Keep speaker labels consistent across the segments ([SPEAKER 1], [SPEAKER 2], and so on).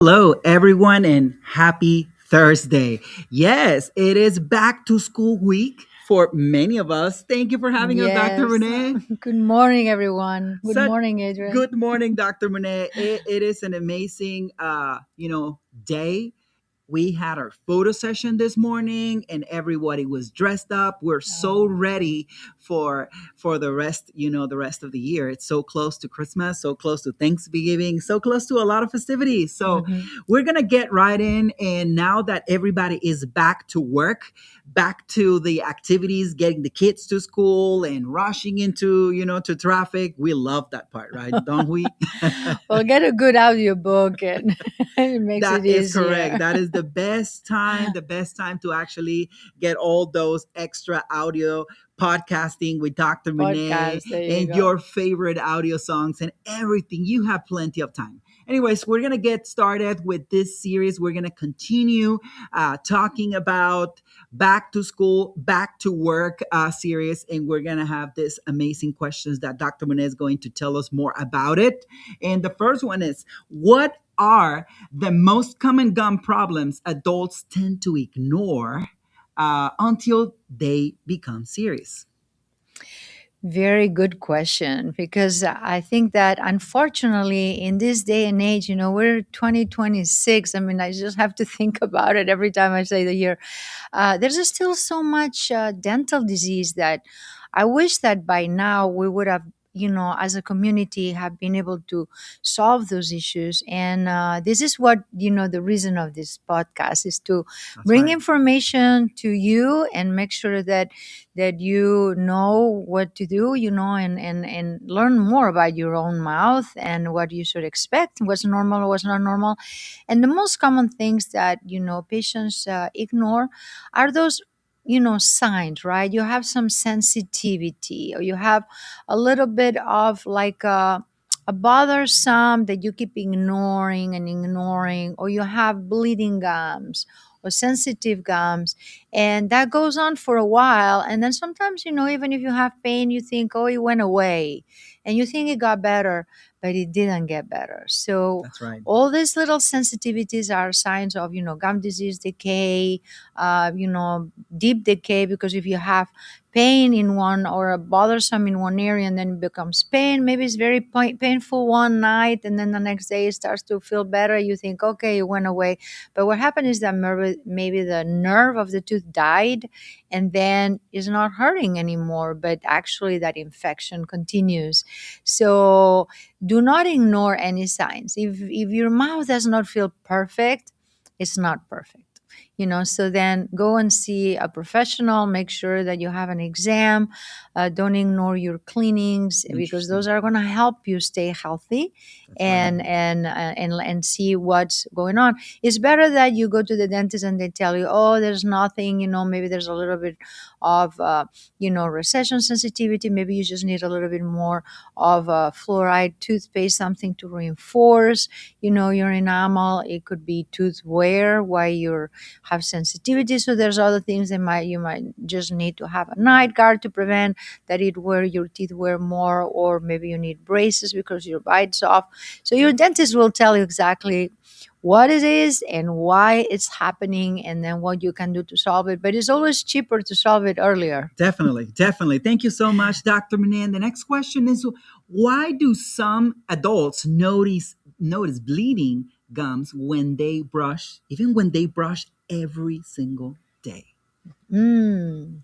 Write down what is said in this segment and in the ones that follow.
[SPEAKER 1] Hello, everyone, and happy Thursday. Yes, it is back to school week for many of us. Thank you for having us, Dr.
[SPEAKER 2] Yes.
[SPEAKER 1] Renee.
[SPEAKER 2] Good morning, everyone. Good
[SPEAKER 1] Such
[SPEAKER 2] morning, Adrian.
[SPEAKER 1] good morning, Dr. Renee. It is an amazing, day. We had our photo session this morning and everybody was dressed up. We're so
[SPEAKER 2] Oh,
[SPEAKER 1] ready for the rest, the rest of the year. It's so close to Christmas, so close to Thanksgiving, so close to a lot of festivities. So
[SPEAKER 2] mhm.
[SPEAKER 1] we're going to get right in, and now that everybody is back to work, back to the activities, getting the kids to school and rushing into, to traffic, we love that part, right? Don't we?
[SPEAKER 2] Well, get a good audio book and it makes
[SPEAKER 1] That
[SPEAKER 2] it
[SPEAKER 1] is correct.
[SPEAKER 2] easier.
[SPEAKER 1] That is the best time to actually get all those extra audio podcasting with Dr. Munné
[SPEAKER 2] Podcast. There you
[SPEAKER 1] and
[SPEAKER 2] go.
[SPEAKER 1] your favorite audio songs and everything. You have plenty of time. Anyways, we're going to get started with this series. We're going to continue talking about back to school, back to work series, and we're going to have this amazing questions that Dr. Munez is going to tell us more about it. And the first one is, what are the most common gum problems adults tend to ignore until they become serious?
[SPEAKER 2] Very good question because I think that unfortunately in this day and age, we're 2026. I mean, I just have to think about it every time I say the year. There's still so much dental disease that I wish that by now we would have, as a community, have been able to solve those issues. And this is what, the reason of this podcast is to
[SPEAKER 1] That's
[SPEAKER 2] bring
[SPEAKER 1] right.
[SPEAKER 2] information to you and make sure that you know what to do, and learn more about your own mouth and what you should expect, what's normal, what's not normal. And the most common things that, patients ignore are those signs, right? You have some sensitivity, or you have a little bit of like a bothersome that you keep ignoring and ignoring, or you have bleeding gums or sensitive gums, and that goes on for a while. And then sometimes, even if you have pain, you think, oh, it went away, and you think it got better, but it didn't get better. So
[SPEAKER 1] That's right.
[SPEAKER 2] all these little sensitivities are signs of, gum disease decay, deep decay, because if you have pain in one or a bothersome in one area and then it becomes pain, maybe it's very painful one night and then the next day it starts to feel better, you think, okay, it went away. But what happened is that maybe the nerve of the tooth died and then is not hurting anymore, but actually that infection continues. So do not ignore any signs. If your mouth does not feel perfect, it's not perfect. So then go and see a professional, make sure that you have an exam. Don't ignore your cleanings, because those
[SPEAKER 1] Interesting.
[SPEAKER 2] are going to help you stay healthy
[SPEAKER 1] That's right.
[SPEAKER 2] and see what's going on. It's better that you go to the dentist and they tell you, oh, there's nothing, maybe there's a little bit of recession sensitivity, maybe you just need a little bit more of fluoride toothpaste, something to reinforce your enamel. It could be tooth wear why you have sensitivity. So there's other things that you might just need to have a night guard to prevent that it wear your teeth wear more, or maybe you need braces because your bite's off. So your dentist will tell you exactly what it is and why it's happening, and then what you can do to solve it. But it's always cheaper to solve it earlier.
[SPEAKER 1] Definitely, definitely. Thank you so much, Dr. Manan. The next question is, why do some adults notice bleeding gums when they brush, even when they brush every single day?
[SPEAKER 2] Mm.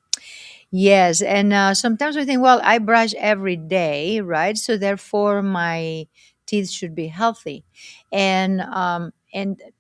[SPEAKER 2] Yes, and sometimes we think, well, I brush every day, right? So therefore, my teeth should be healthy, and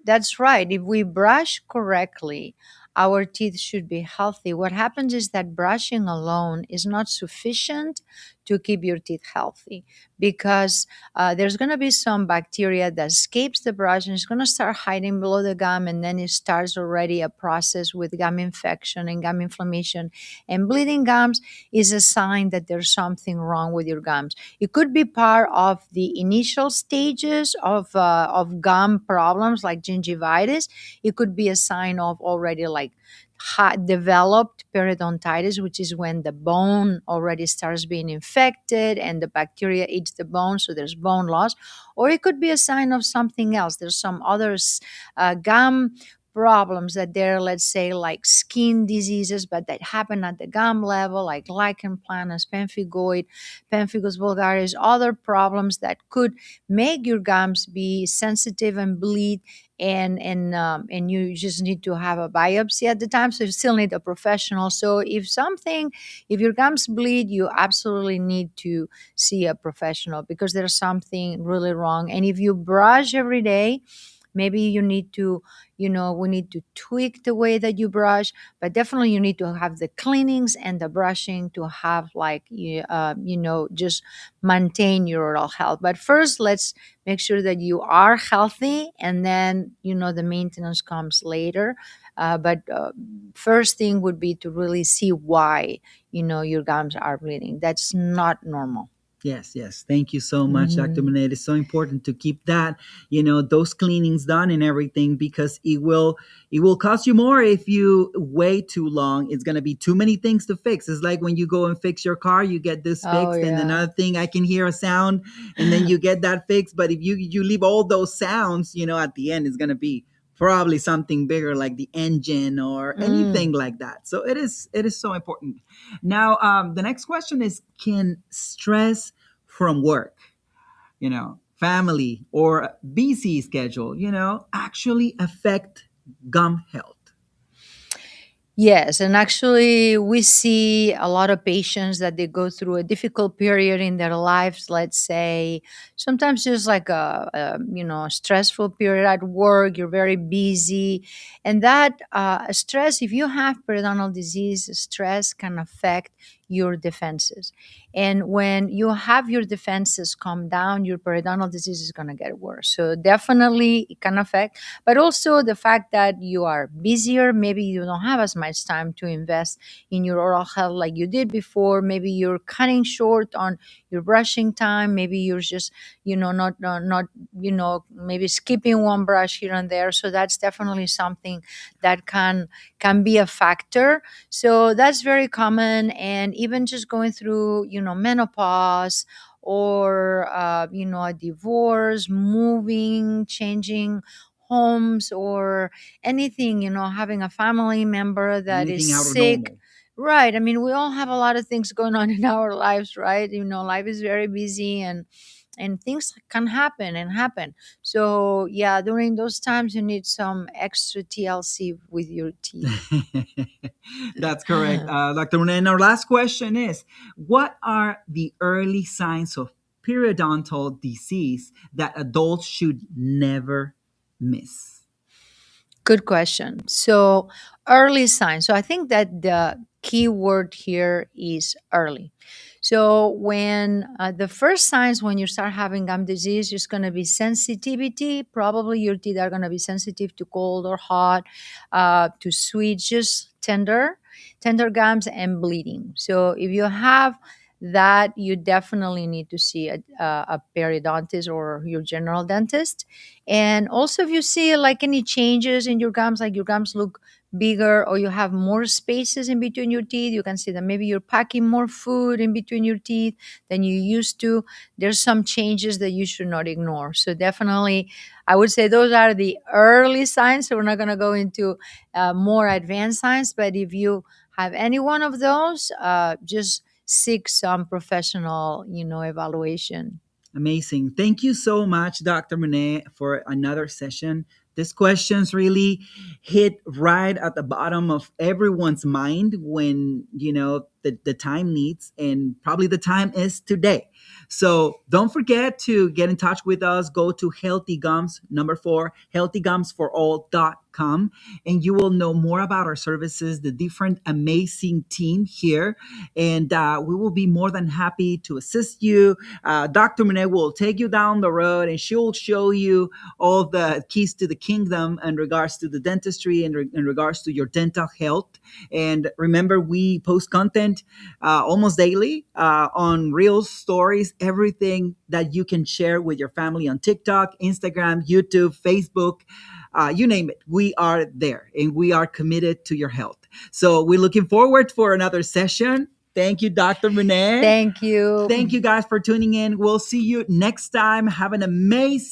[SPEAKER 2] that's right. If we brush correctly, our teeth should be healthy. What happens is that brushing alone is not sufficient to keep your teeth healthy, because there's going to be some bacteria that escapes the brush and it's going to start hiding below the gum, and then it starts already a process with gum infection and gum inflammation. And bleeding gums is a sign that there's something wrong with your gums. It could be part of the initial stages of gum problems like gingivitis. It could be a sign of already like developed periodontitis, which is when the bone already starts being infected and the bacteria eats the bone, so there's bone loss. Or it could be a sign of something else. There's some others, gum problems that they're, let's say, like skin diseases, but that happen at the gum level, like lichen planus, pemphigus vulgaris, other problems that could make your gums be sensitive and bleed, and you just need to have a biopsy at the time, so you still need a professional. So if your gums bleed, you absolutely need to see a professional because there's something really wrong. And if you brush every day, maybe you need to, we need to tweak the way that you brush, but definitely you need to have the cleanings and the brushing to have like just maintain your oral health. But first, let's make sure that you are healthy, and then the maintenance comes later. But first thing would be to really see why your gums are bleeding. That's not normal.
[SPEAKER 1] Yes, yes. Thank you so much, Dr.
[SPEAKER 2] Mhm.
[SPEAKER 1] Monet. It's so important to keep that, those cleanings done and everything, because it will cost you more if you wait too long. It's gonna be too many things to fix. It's like when you go and fix your car, you get this
[SPEAKER 2] Oh
[SPEAKER 1] fixed, and
[SPEAKER 2] yeah.
[SPEAKER 1] another thing, I can hear a sound, and then you get that fixed. But if you leave all those sounds, at the end, it's gonna be probably something bigger like the engine or anything
[SPEAKER 2] Mm.
[SPEAKER 1] like that. So it is so important. Now, the next question is: can stress from work, family, or busy schedule, actually affect gum health?
[SPEAKER 2] Yes, and actually, we see a lot of patients that they go through a difficult period in their lives. Let's say sometimes just like a stressful period at work. You're very busy, and that stress. If you have periodontal disease, stress can affect your defenses. And when you have your defenses come down, your periodontal disease is going to get worse. So definitely, it can affect, but also the fact that you are busier. Maybe you don't have as much time to invest in your oral health like you did before. Maybe you're cutting short on your brushing time. Maybe you're just not maybe skipping one brush here and there. So that's definitely something that can be a factor. So that's very common. And even just going through menopause, or a divorce, moving, changing homes, or anything, having a family member that is
[SPEAKER 1] Anything out of
[SPEAKER 2] sick.
[SPEAKER 1] normal?
[SPEAKER 2] Right. I mean, we all have a lot of things going on in our lives, right? Life is very busy, and things can happen. So yeah, during those times you need some extra TLC with your teeth.
[SPEAKER 1] That's correct, Dr. Monet. And our last question is: what are the early signs of periodontal disease that adults should never miss?
[SPEAKER 2] Good question. So, early signs. So, I think that the key word here is early. So, when the first signs when you start having gum disease is going to be sensitivity. Probably your teeth are going to be sensitive to cold or hot, to sweet, just tender gums, and bleeding. So, if you have that, you definitely need to see a periodontist or your general dentist. And also, if you see like any changes in your gums, like your gums look bigger, or you have more spaces in between your teeth, you can see that maybe you're packing more food in between your teeth than you used to. There's some changes that you should not ignore. So, definitely, I would say those are the early signs. So, we're not going to go into more advanced signs, but if you have any one of those, just seek some professional, evaluation.
[SPEAKER 1] Amazing. Thank you so much, Dr. Monet, for another session. These questions really hit right at the bottom of everyone's mind when, the time needs, and probably the time is today. So don't forget to get in touch with us. Go to Healthy Gums, number 4, healthygumsforall.com, and you will know more about our services, the different amazing team here, and we will be more than happy to assist you. Dr. Monet will take you down the road, and she'll show you all the keys to the kingdom in regards to the dentistry and in regards to your dental health. And remember, we post content almost daily on Reels, stories, everything that you can share with your family on TikTok, Instagram, YouTube, Facebook. you name it. We are there and we are committed to your health. So we're looking forward for another session. Thank you, Dr. Munné.
[SPEAKER 2] Thank you.
[SPEAKER 1] Thank you guys for tuning in. We'll see you next time. Have an amazing